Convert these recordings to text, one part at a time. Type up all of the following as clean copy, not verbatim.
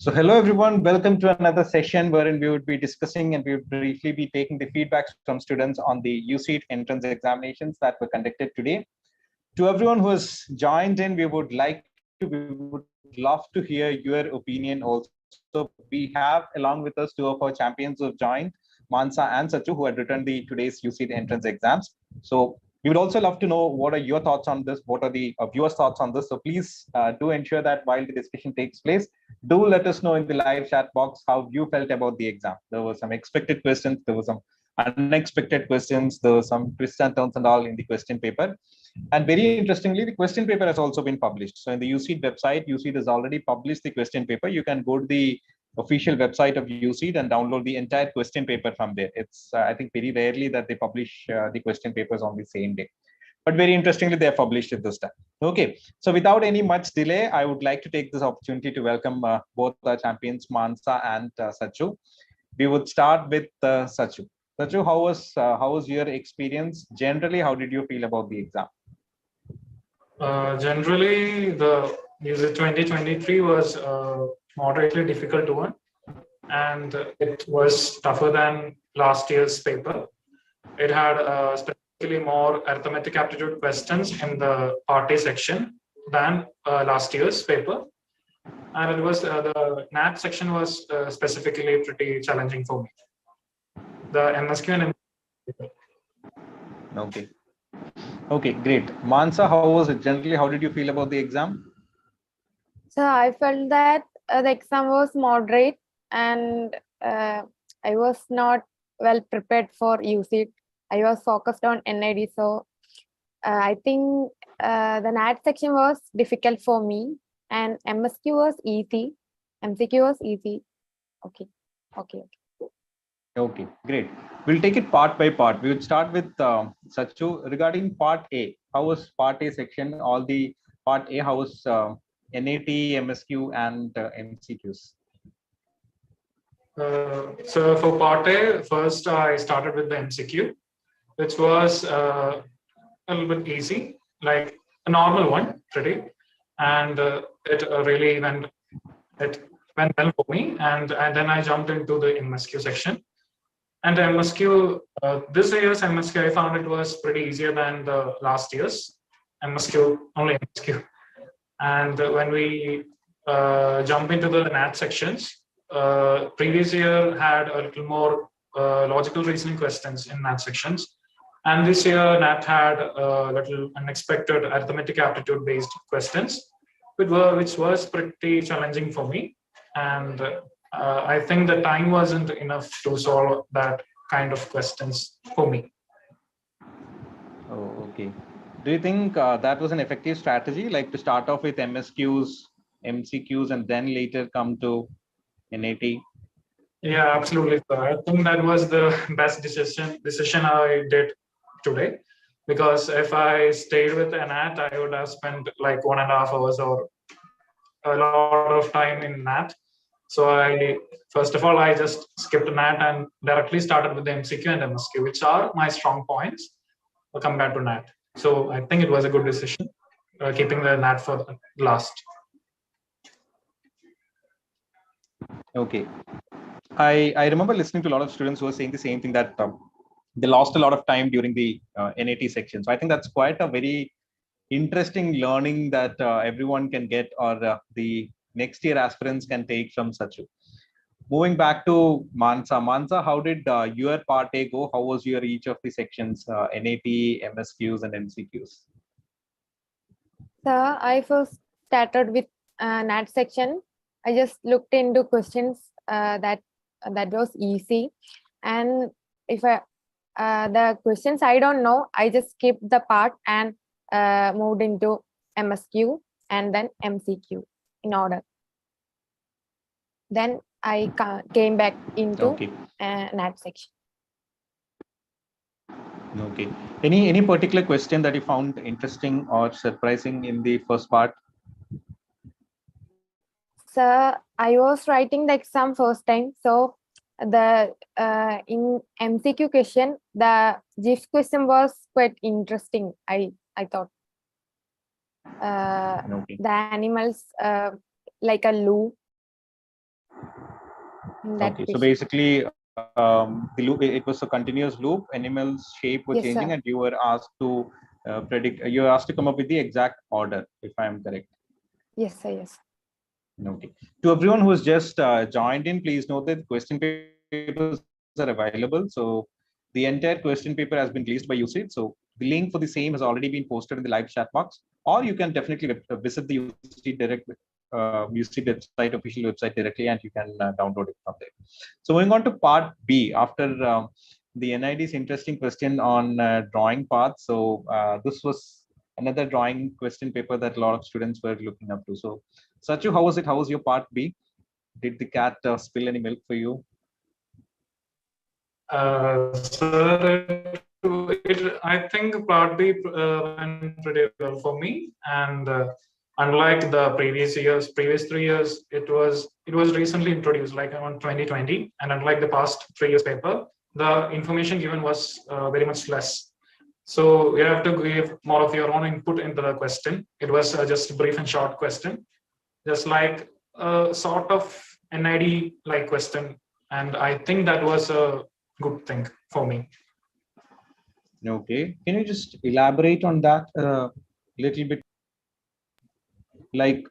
So hello everyone, welcome to another session wherein we would be discussing and we would briefly be taking the feedbacks from students on the Uceed entrance examinations that were conducted today. To everyone who has joined in, we would love to hear your opinion also. We have along with us two of our champions who have joined, Mansa and Sachu, who had written the today's Uceed entrance exams. So we would also love to know what are your thoughts on this, what are the viewers' thoughts on this. So please do ensure that while the discussion takes place, do let us know in the live chat box how you felt about the exam. There were some expected questions, there were some unexpected questions, there were some twists and turns and all in the question paper. And very interestingly, the question paper has also been published. So in the Uceed website, Uceed has already published the question paper. You can go to the official website of Uceed and download the entire question paper from there. It's, I think, very rarely that they publish the question papers on the same day. But very interestingly, they are published at this time. Okay, so without any much delay, I would like to take this opportunity to welcome both our champions, Mansa and Sachu. We would start with Sachu. Sachu, how was your experience? Generally, how did you feel about the exam? Generally, the Uceed 2023 was moderately difficult one, and it was tougher than last year's paper. It had specifically more arithmetic aptitude questions in the Part A section than last year's paper, and it was the NAT section was specifically pretty challenging for me. The MSQ and MSQ. Okay. Okay, great. Mansa, how was it generally? How did you feel about the exam? So I felt that the exam was moderate and I was not well prepared for Uceed. I was focused on NID. So I think the NAT section was difficult for me and MSQ was easy. MCQ was easy. Okay. Okay, great. We'll take it part by part. We would start with Sachu regarding part A. How was part A section? All the part A, how was NAT, MSQ, and MCQs? So for part A, first I started with the MCQ, which was a little bit easy, like a normal one, pretty, and it really went well for me. And then I jumped into the MSQ section. And MSQ, this year's MSQ, I found it was pretty easier than the last year's MSQ, only MSQ. And when we jump into the NAT sections, previous year had a little more logical reasoning questions in NAT sections. And this year, NAT had a little unexpected arithmetic aptitude based questions, which was pretty challenging for me. And I think the time wasn't enough to solve that kind of questions for me. Oh, okay. Do you think that was an effective strategy, like to start off with MSQs, MCQs, and then later come to NAT? Yeah, absolutely. I think that was the best decision I did today, because if I stayed with NAT, I would have spent like 1.5 hours or a lot of time in NAT. So first of all, I just skipped NAT and directly started with the MCQ and MSQ, which are my strong points compared to NAT. So I think it was a good decision, keeping the NAT for last. Okay. I remember listening to a lot of students who were saying the same thing, that they lost a lot of time during the NAT section. So I think that's quite a very interesting learning that everyone can get, or the next year aspirants can take from Sachu. Moving back to Mansa. Mansa, how did your part A go? How was your each of the sections, NAT, MSQs, and MCQs? So I first started with NAT section. I just looked into questions that was easy, and if the questions I don't know, I just skipped the part and moved into MSQ and then MCQ in order. Then I came back into NAT section. Okay. Any particular question that you found interesting or surprising in the first part? So I was writing the exam first time. So the in MCQ question, the GIF question was quite interesting. I thought the animals like a loo in that Okay, so question. basically, the loop, it was a continuous loop. Animals' shape were Yes, changing, sir. and you were asked to predict. You were asked to come up with the exact order, if I am correct. Yes, sir. Yes. Okay. To everyone who has just joined in, please note that question papers are available. So the entire question paper has been released by Uceed. So the link for the same has already been posted in the live chat box, or you can definitely visit the Uceed Uceed website, official website directly, and you can download it from there. So moving on to part B, after the NID's interesting question on drawing paths. So this was another drawing question paper that a lot of students were looking up to. So Sachu, how was it? How was your part B? Did the cat spill any milk for you? Sir, I think part B went pretty well for me, and unlike the previous 3 years, it was recently introduced, like around 2020, and unlike the past 3 years paper, the information given was very much less. So you have to give more of your own input into the question. It was just a brief and short question, just like a sort of NID like question, and I think that was a good thing for me. Okay. Can you just elaborate on that a little bit? Like,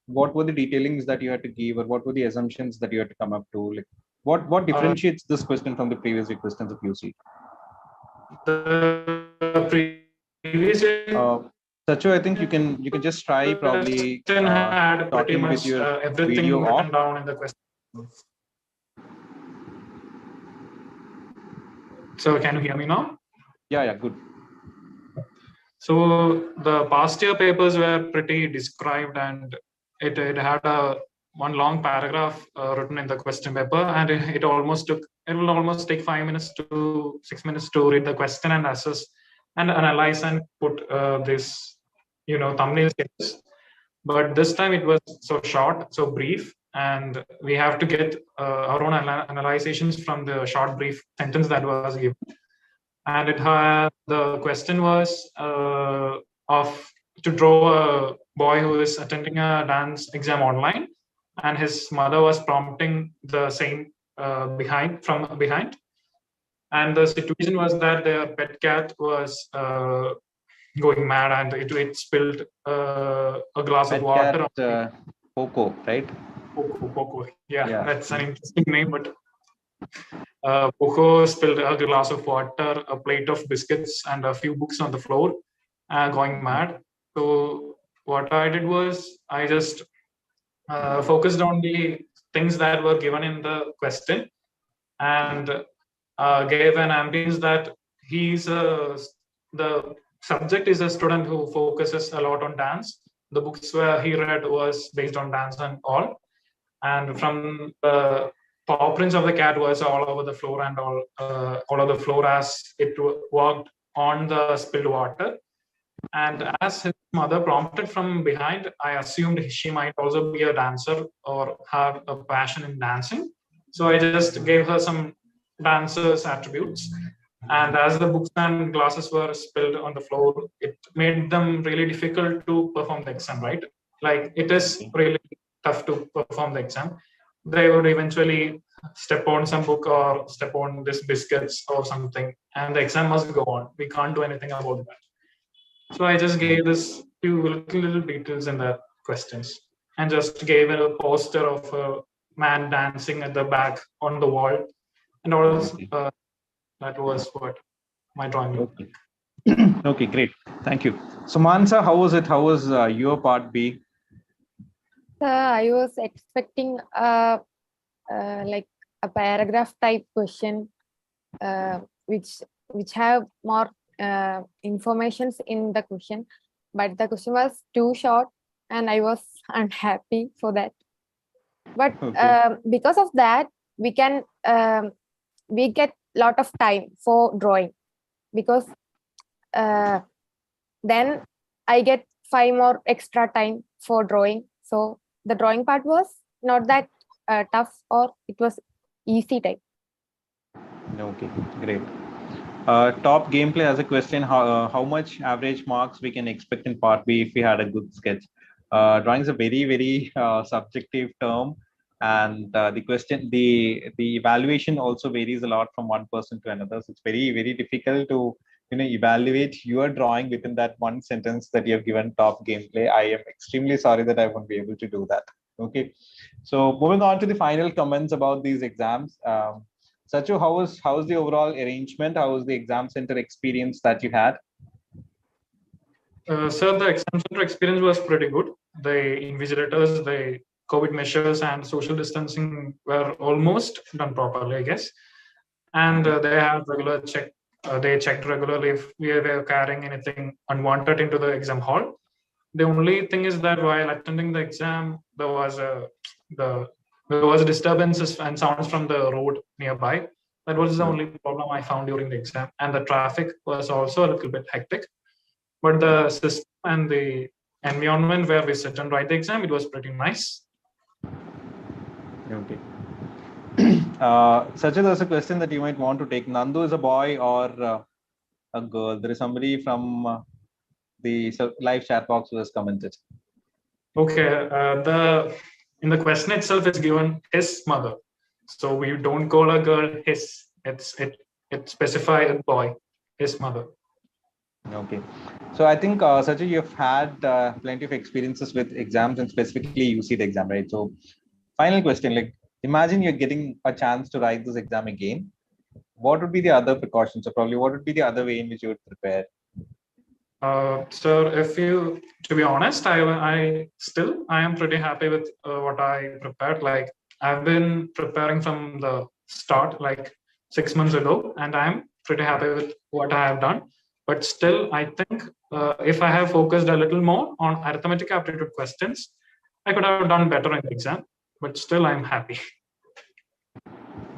what were the detailings that you had to give, or what were the assumptions that you had to come up to? Like, what differentiates this question from the previous questions of UC? The previous Sachu, I think you can just try probably question had pretty talking with much your everything video off. written down in the question. So can you hear me now? Yeah, good. So the past year papers were pretty described, and it had one long paragraph written in the question paper, and it will almost take 5 minutes to 6 minutes to read the question and assess and analyze and put this thumbnail sketches. But this time it was so short, so brief, and we have to get our own analyzations from the short brief sentence that was given. And the question was of to draw a boy who is attending a dance exam online, and his mother was prompting the same from behind, and the situation was that their pet cat was going mad, and it spilled a glass Pet of water. Cat, Poco, right? Poco. Yeah, that's an interesting name, but Poco spilled a glass of water, a plate of biscuits, and a few books on the floor, going mad. So what I did was I just focused on the things that were given in the question, and gave an ambience that the subject is a student who focuses a lot on dance. The books where he read was based on dance and all, and from the paw prints of the cat was all over the floor and all over the floor as it walked on the spilled water. And as his mother prompted from behind, I assumed she might also be a dancer or have a passion in dancing. So I just gave her some dancer's attributes. And as the books and glasses were spilled on the floor, it made them really difficult to perform the exam, right? Like it is really tough to perform the exam. They would eventually step on some book or step on this biscuits or something, and the exam must go on. We can't do anything about that. So I just gave this few little details in the questions, and just gave a poster of a man dancing at the back on the wall, and all that was what my drawing looked like. Okay, great. Thank you. So Mansa, how was it? How was your part B? I was expecting like a paragraph type question, which have more informations in the question, but the question was too short, and I was unhappy for that. But because of that, we get lot of time for drawing, because then I get 5 more extra time for drawing. So the drawing part was not that tough, or it was easy type. Okay, great. Top gameplay has a question: how much average marks we can expect in part B if we had a good sketch? Drawing is a very subjective term, and the evaluation also varies a lot from one person to another. So it's very difficult to evaluate your drawing within that one sentence that you have given top gameplay. I am extremely sorry that I won't be able to do that. Okay, so moving on to the final comments about these exams. Sachu, how was the overall arrangement? How was the exam center experience that you had? So the exam center experience was pretty good. The invigilators, the COVID measures and social distancing were almost done properly, I guess. And they have regular check. They checked regularly if we were carrying anything unwanted into the exam hall. The only thing is that while attending the exam, there was disturbances and sounds from the road nearby. That was the only problem I found during the exam, and the traffic was also a little bit hectic. But the system and the environment where we sit and write the exam, it was pretty nice. Okay. Sachin, there's a question that you might want to take. Nandu is a boy or a girl? There is somebody from the live chat box who has commented. Okay, in the question itself is given his mother, so we don't call a girl his. It specifies a boy, his mother. Okay, so I think Sachin, you've had plenty of experiences with exams and specifically Uceed exam, right? So final question, like imagine you're getting a chance to write this exam again. What would be the other precautions, or probably what would be the other way in which you would prepare? So to be honest, I am pretty happy with what I prepared. Like I've been preparing from the start, like 6 months ago, and I'm pretty happy with what I have done. But still, I think if I have focused a little more on arithmetic aptitude questions, I could have done better in the exam. But still, I'm happy.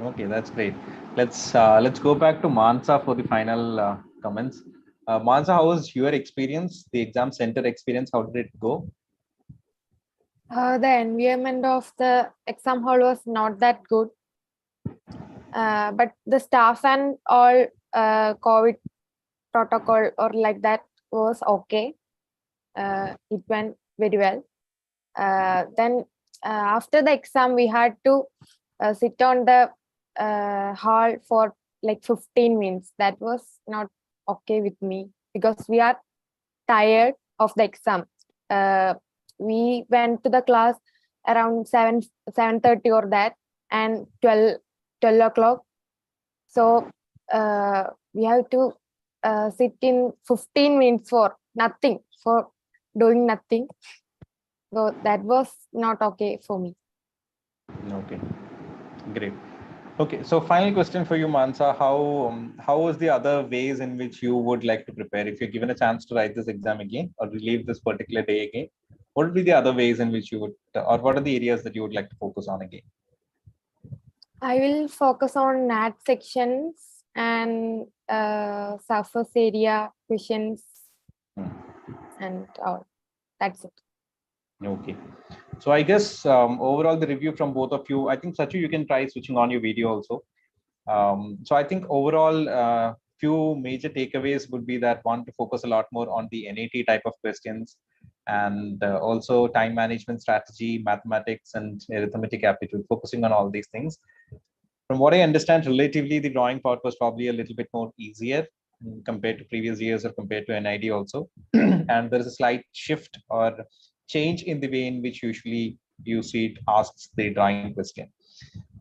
Okay, that's great. Let's go back to Mansa for the final comments. Mansa, how was your experience, the exam center experience? How did it go? The environment of the exam hall was not that good, but the staff and all COVID protocol or like that was okay. It went very well. Then after the exam, we had to sit on the hall for like 15 minutes. That was not okay with me because we are tired of the exam. We went to the class around 7:30 or that, and 12 o'clock. So we have to sit in 15 minutes for nothing, for doing nothing. So that was not okay for me. Okay, great. Okay, so final question for you, Mansa. How was the other ways in which you would like to prepare? If you're given a chance to write this exam again or relive this particular day again, what would be the other ways in which you would, or what are the areas that you would like to focus on again? I will focus on NAT sections and surface area questions and all. That's it. Okay. So I guess overall the review from both of you, I think Sachu, you can try switching on your video also. So I think overall few major takeaways would be that one, to focus a lot more on the NAT type of questions, and also time management strategy, mathematics and arithmetic aptitude, focusing on all these things. From what I understand, relatively the drawing part was probably a little bit more easier compared to previous years or compared to NID also. And there is a slight shift or change in the way in which usually Uceed asks the drawing question.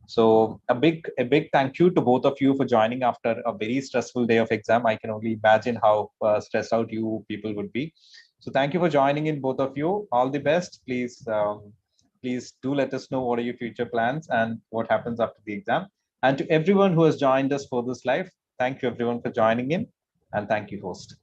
So a big thank you to both of you for joining after a very stressful day of exam. I can only imagine how stressed out you people would be. So thank you for joining in, both of you. All the best. Please do let us know what are your future plans and what happens after the exam. And to everyone who has joined us for this live, thank you everyone for joining in, and thank you, host.